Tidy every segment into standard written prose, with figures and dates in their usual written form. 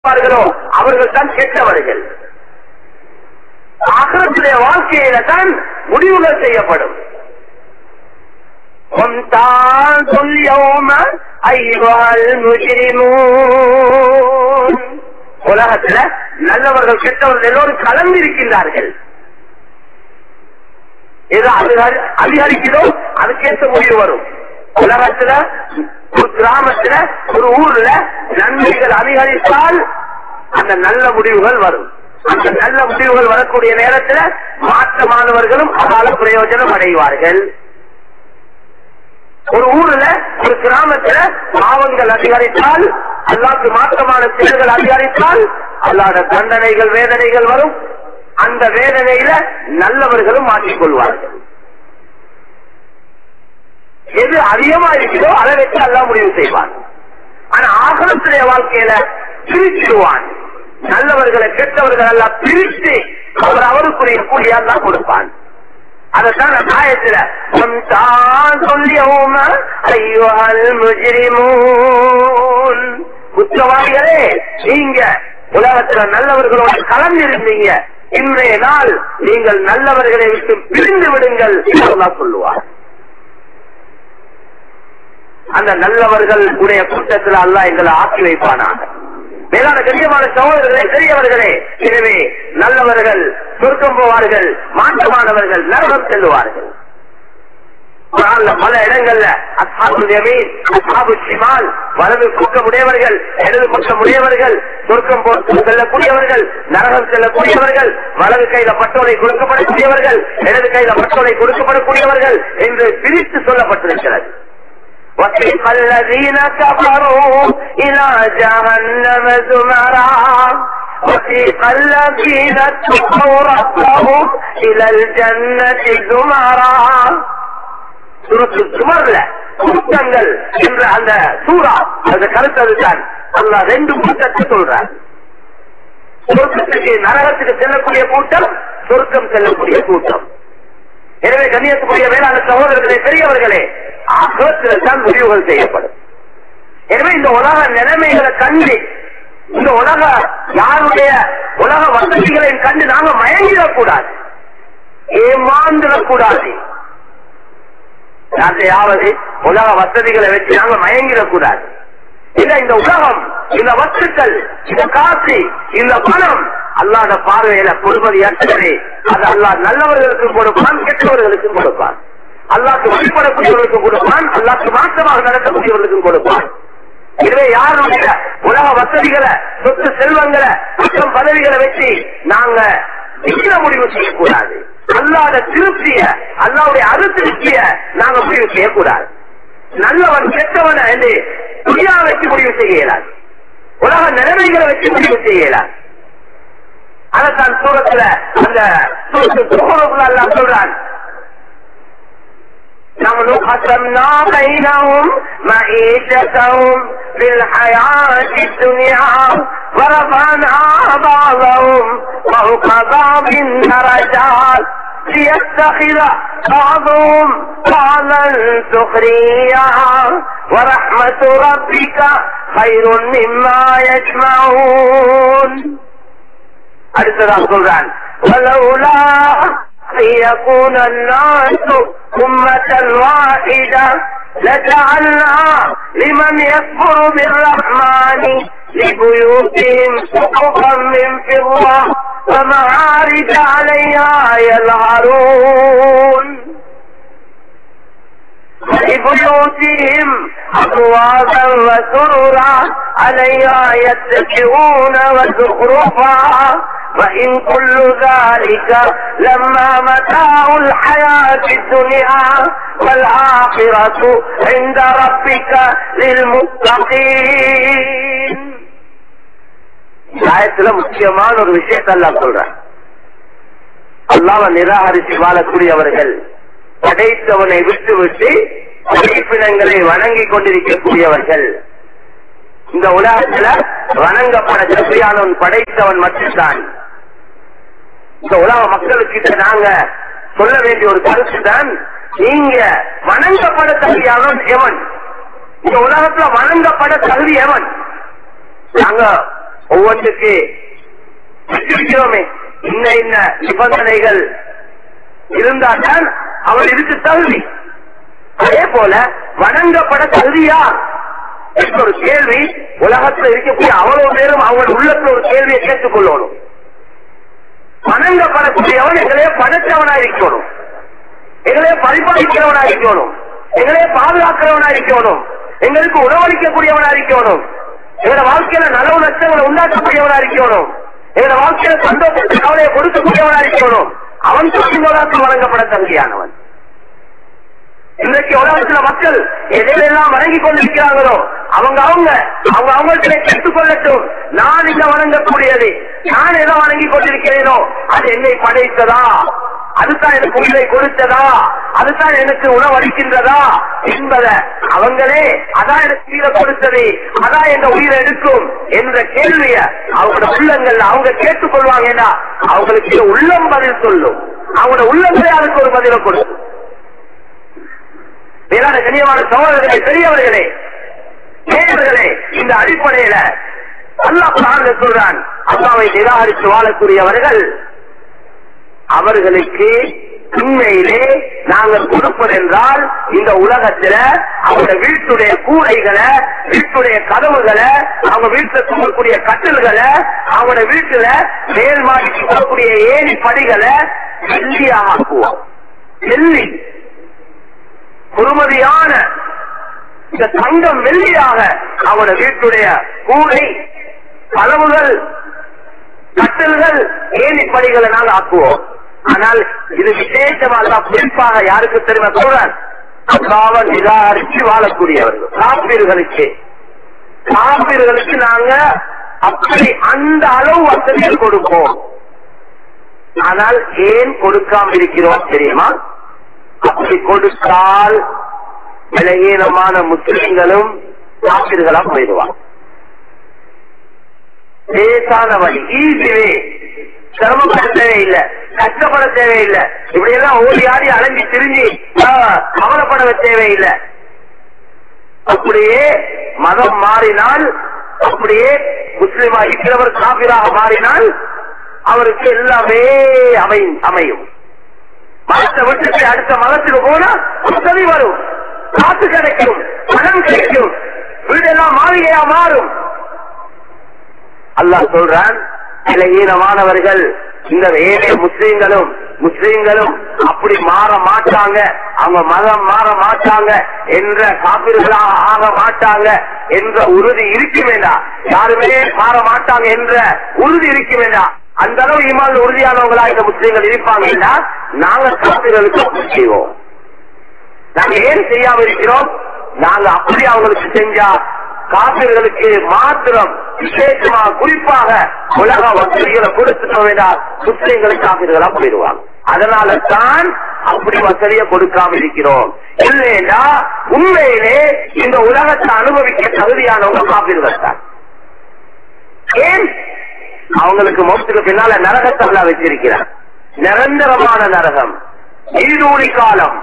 இருப்பார்களோ அவர்கள் தான் கெட்டவர்கள். ஆகிரத்திலே வாழ்க்கையில தான் முடிவுகள் செய்யப்படும். உலகத்துல நல்லவர்கள் கெட்டவர்கள் எல்லோரும் கலந்து இருக்கின்றார்கள். ஏதோ அதிகரிக்கிறோ அதுக்கேற்ற முடிவு வரும். உலகத்துல ஒரு கிராமத்துல ஒரு ஊர்ல நன்மைகள் அதிகரித்தால் அந்த நல்ல முடிவுகள் வரும். அந்த நல்ல முடிவுகள் வரக்கூடிய நேரத்தில் மாற்றமானவர்களும் அதால பிரயோஜனம் அடைவார்கள். ஒரு ஊர்ல ஒரு கிராமத்துல பாவங்கள் அதிகரித்தால், அல்லாஹ்வுக்கு மாற்றமான செயல்கள் அதிகரித்தால் அல்லாஹ்வுடைய தண்டனைகள் வேதனைகள் வரும். அந்த வேதனையில நல்லவர்களும் மாற்றிக்கொள்வார்கள். எது அதிகமா இருக்கிறதோ அதை வச்சு அல்லாஹ் முடிவு செய்வான். ஆனா ஆகிரத்திலே வாழ்க்கையில பிரிச்சிடுவான். நல்லவர்களை கெட்டவர்கள் எல்லாம் பிரித்து அவருக்குரிய கூலியா தான் கொடுப்பான். அதத்தான் ஆயத்துல குற்றவாளிகளே, நீங்க உலகத்துல நல்லவர்களோட கலந்திருந்தீங்க, இன்றைய நாள் நீங்கள் நல்லவர்களை விட்டு பிரிந்து விடுங்கள் என்று சொல்லுவார். அந்த நல்லவர்கள் உடைய கூட்டத்தில் அல்லாஹ் எங்களை ஆக்கி வைப்பானாக. மேலான கண்ணியமான சகோதரர்களே, பெரியவர்களே, எனவே நல்லவர்கள் சொர்க்கம் போவார்கள், மாற்றமானவர்கள் நரகம் செல்லுவார்கள். பல இடங்கள்ல அஸ்ஹாபுல் யமீன், அஸ்ஹாபுல் ஷிமால், வலது பக்கம் உடையவர்கள், இடது பக்கம் உடையவர்கள், சொர்க்கம் செல்லக்கூடியவர்கள், நரகம் செல்லக்கூடியவர்கள், வலது கையில பட்டோலை கொடுக்கப்படக்கூடியவர்கள், இடது கையில பட்டோலை கொடுக்கப்படக்கூடியவர்கள் என்று பிரித்து சொல்லப்பட்டிருக்கிறது. وَسِيقَ الَّذِينَ كَفَرُوا إِلَى جَهَنَّمَ زُمَرًا وَسِيقَ الَّذِينَ اتَّقَوْا رَبَّهُمْ إِلَى الْجَنَّةِ زُمَرًا. சூரத்துல் ஜுமர்ல கூட்டங்கள் என்ற அந்த சூரா அந்த கருத்ததுதான் அல்லாஹ் ரெண்டு கூட்டத்தை சொல்றார். சொர்க்கத்துக்கு நரகத்துக்கு செல்லக்கூடிய கூட்டம், சொர்க்கம் செல்லக்கூடிய கூட்டம். எனவே கண்ணியத்துக்குரிய வேளாண் சகோதரர்களே, பெரியவர்களே, ஆகத்தில் தான் முடிவுகள் செய்யப்படும். எனவே இந்த உலக நிலைமைகளை கண்டு, இந்த உலக யாருடைய உலக வசதிகளை கண்டு நாங்க மயங்கிடக்கூடாது, ஏமாந்துடக்கூடாது. யாரையாவது உலக வசதிகளை வச்சு நாங்க மயங்கிடக்கூடாது. இல்ல, இந்த உலகம், இந்த வஸ்துக்கள், இந்த காசு, இந்த பணம் அல்லாத பார்வையில பொறுமதியற்றதே. அது அல்லாஹ் நல்லவர்களுக்கும் கொடுப்பான், கெட்டவர்களுக்கும் கொடுப்பான். அல்லாஹ்க்கு வழிபடக்கூடியவர்களுக்கும் கொடுப்பான், அல்லாஹ்க்கு மாற்றமாக நடத்தக்கூடியவர்களுக்கும் கொடுப்பான். எனவே யாருடைய உலக வசதிகளை, சொத்து செல்வங்களை, மற்றும் பதவிகளை வச்சு நாங்க நிச்சய முடிவு செய்யக்கூடாது. அல்லாத திருப்திய, அல்லாவுடைய அதிருப்திய நாங்க முடிவு செய்யக்கூடாது. நல்லவன் கெட்டவன் என்று துணியா வச்சு முடிவு செய்ய இயலாது, உலக நிலைமைகளை வச்சு முடிவு செய்ய இயலாது. அதைத்தான் சூரத்துல அந்த அல்லாஹ் சொல்றான், نحن قسمنا بينهم معيشتهم في الحياة الدنيا ورفعنا بعضهم فوق بعض درجات ليتخذ بعضهم بعضا سخريا ورحمة ربك خير مما يجمعون. அடுத்ததாக சொல்றான், ولولا يكون الناس أمة واحدة لجعلنا لمن يكفر بالرحمن لبيوتهم سقفا من فضة ومعارج عليها يظهرون لبيوتهم أبوابا وسررا عليها يتكئون وزخرفا وإن كل ذلك لما متاع الحياة الدنيا والآخرة عند ربك للمتقين. ஆயத்துல முக்கியமான ஒரு விஷயத்தை அல்லாஹ் சொல்றான். அல்லாஹ்வை நிராகரித்து வாழக்கூடியவர்கள், படைத்தவனை விட்டு விட்டு படைப்பினங்களை வணங்கி கொண்டிருக்கக்கூடியவர்கள், இந்த உலகத்துல வணங்கப்பட தகுதியானவன் படைத்தவன் மட்டும்தான். இந்த உலக மக்களுக்கிட்ட நாங்க சொல்ல வேண்டிய ஒரு கருத்து தான், நீங்க வணங்கப்பட தகுதியானவன் எவன்? இந்த உலகத்துல வணங்கப்பட தகுதி எவன்? நாங்க ஒவ்வொன்றுக்கு வச்சிருக்கிறோமே, இன்ன இன்ன நிபந்தனைகள் இருந்தால்தான் அவள் இதுக்கு தகுதி. அதே போல வணங்கப்பட தகுதியா என்ற ஒரு கேள்வி உலகத்தில் இருக்கக்கூடிய அவ்வளவு பேரும் அவங்களோட உள்ளத்துல ஒரு கேள்வியை கேட்டுக் கொள்ளணும். வணங்கப்படக்கூடியவன் எங்களையே படைத்தவனாயிருக்கணும், எங்களையே பரிபாலிக்கிறவனாயிருக்கணும், எங்களையே பாதுகாக்கிறவனாயிருக்கணும், எங்களுக்கு உணவளிக்கக்கூடியவனாயிருக்கணும், எங்களோட வாழ்க்கையில நலவு நஷ்டங்களை உண்டாக்கக்கூடியவனாயிருக்கணும், எங்களோட வாழ்க்கையில சந்தோஷத்தை கவலையை கொடுக்கக்கூடியவனாயிருக்கணும். அவன் சொல்லுவதற்கு வழங்கப்பட தகுதியானவன். இன்றைக்கு உலகத்துல மக்கள் எதையெல்லாம் வணங்கி கொண்டிருக்கிறார்களோ அவங்கள்ட்ட கேட்டுக் கொள்ளட்டும். நான் இங்க வணங்கக்கூடியது, நான் எதை வணங்கி கொண்டிருக்கிறேனோ அது என்னை படைத்ததா, அதுதான் எனக்கு உயிரை கொடுத்ததா, அதுதான் எனக்கு உணவளிக்கின்றதா என்பதை அவங்களே அதான் எனக்கு உயிரை கொடுத்தது, அதான் எங்க உயிரை எடுக்கும் என்ற கேள்விய அவங்களோட உள்ளங்கள் அவங்க கேட்டுக் கொள்வாங்கன்னா அவங்களுக்கு உள்ளம் பதில் சொல்லும். அவங்களோட உள்ளங்களே அதுக்கு ஒரு பதிலை கொடுக்கும். வேளாண் கண்ணியமான சகோதரர்களே, பெரியவர்களே, நேயர்களே, இந்த அடிப்படையில அல்லாஹ் குர்ஆனில் சொல்றான், அல்லாஹ்வை நிராகரித்து வாழக்கூடியவர்கள் அவர்களுக்கு உண்மையிலே நாங்கள் கொடுப்பதென்றால் இந்த உலகத்துல அவங்க வீட்டுடைய கூரைகளை, வீட்டுடைய கதவுகளை, அவங்க வீட்டுல தூங்கக்கூடிய கட்டில்களை, அவங்களோட வீட்டுல மேல் மாடிக்கு போகக்கூடிய ஏணி படிகளை வெள்ளியாக ஆக்குவோம். வெள்ளி பொறுமதியான இந்த தங்கம் வெள்ளியாக அவனோட வீட்டுடைய கூரை, கதவுகள், கட்டல்கள், ஏணிப்படிகளை நாங்கள் ஆக்குவோம். ஆனால் இது விசேஷமாக குறிப்பாக யாருக்கு தெரியுமா சொல்றான்? அல்லாஹ்வை நிராகரித்து வாழக்கூடியவர்கள் காபிர்களுக்கு நாங்க அப்படி அந்த அளவு வசதிகள் கொடுப்போம். ஆனால் ஏன் கொடுக்காம இருக்கிறோம் தெரியுமா? அப்படி கொடுத்தால் விலகீனமான முஸ்லிம்களும் காபிர்களா போயிடுவாங்க. லேசான வழி, ஈஸிவே, சிரமப்பட தேவையில்லை, கஷ்டப்பட தேவையில்லை, இப்படி எல்லாம் ஓடி ஆடி அலைஞ்சி திரிஞ்சு கவலைப்பட தேவையில்லை. அப்படியே மதம் மாறினால், அப்படியே முஸ்லிமா இருக்கிறவர் காபிராக மாறினால் அவருக்கு எல்லாமே அமையும். மதத்தை விட்டு அடுத்த மதத்துக்கு போனா வசதி வரும், காத்து கிடைக்கும், பணம் கிடைக்கும், வீடெல்லாம் மாளிகையா மாறும். அல்லாஹ் சொல்றான், இலகீனமானவர்கள் இந்த ஏழை முஸ்லிம்களும் அப்படி மாற மாட்டாங்க, அவங்க மதம் மாற மாட்டாங்க என்ற காபிர்களாக ஆக மாட்டாங்க என்ற உறுதி இருக்க வேண்டாம். யாருமே மாற மாட்டாங்க என்ற உறுதி இருக்க வேண்டாம். அந்த அளவு ஈமான் உறுதியானவங்களா இந்த முஸ்லிம்கள் இருப்பாங்கன்னா நாங்க காபிர்களுக்கு செய்வோம். நாங்க ஏன் செய்யாம இருக்கிறோம்? நாங்க அப்படி அவங்களுக்கு செஞ்சா காபிர்களுக்கு மாத்திரம் விசேஷமா குறிப்பாக உலக வசதிகளை கொடுத்துட்டோம் வேண்டாம், முஸ்லிம்களுக்கு காபிர்களா போயிடுவாங்க. அதனால தான் அப்படி வசதியை கொடுக்காம இருக்கிறோம். இல்லைன்னா உண்மையிலே இந்த உலகத்தை அனுபவிக்க தகுதியானவங்க காபிர்கள் தான். ஏன்? அவங்களுக்கு மௌத்துக்கு பின்னால நரகத்தை எல்லாம் வச்சிருக்கிறார். நிரந்தரமான நரகம், நீடூழி காலம்.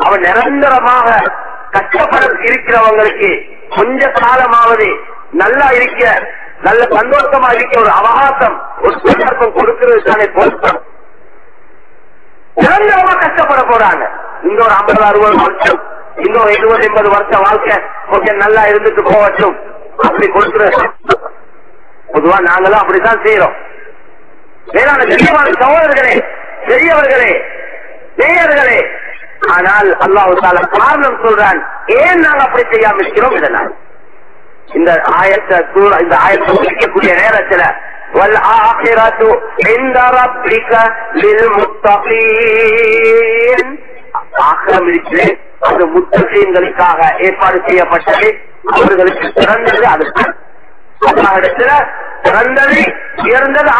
அவன் நிரந்தரமாக கஷ்டப்பட இருக்கிறவங்களுக்கு கொஞ்ச காலமாவது நல்லா இருக்க, நல்ல சந்தோஷமா இருக்க ஒரு அவகாசம், ஒரு சந்தர்ப்பம் கொடுக்கிறது தானே பொருத்தம். நிரந்தரமா கஷ்டப்பட போறாங்க. இங்க ஒரு 50-60 வருஷம், இன்னும் 70-80 வருஷம் வாழ்க்கை கொஞ்சம் நல்லா இருந்துட்டு போகட்டும் அப்படி கொடுக்கிறது. பொதுவா நாங்களும் அப்படித்தான் செய்யறோம். வேளாண் கண்ணியமான சகோதரர்களே, பெரியவர்களே, நேயர்களே, ஆனால் அல்லாஹ் தஆலா காரணம் சொல்றான், ஏன் நாங்க அப்படி செய்யாம இருக்கிறோம். இதனால் இந்த ஆயத்தை முடிக்கக்கூடிய நேரத்தில் வல்ஆகிரத்து இன்த ரப்பிக லில்முத்தகீன், ஆகிரம் இருக்கிறே அது முத்தகீன்களுக்காக ஏற்பாடு செய்யப்பட்டது. அவர்களுக்கு சிறந்தது அதுதான். அல்லாஹ்விடத்தில் சிறந்தது, உயர்ந்தது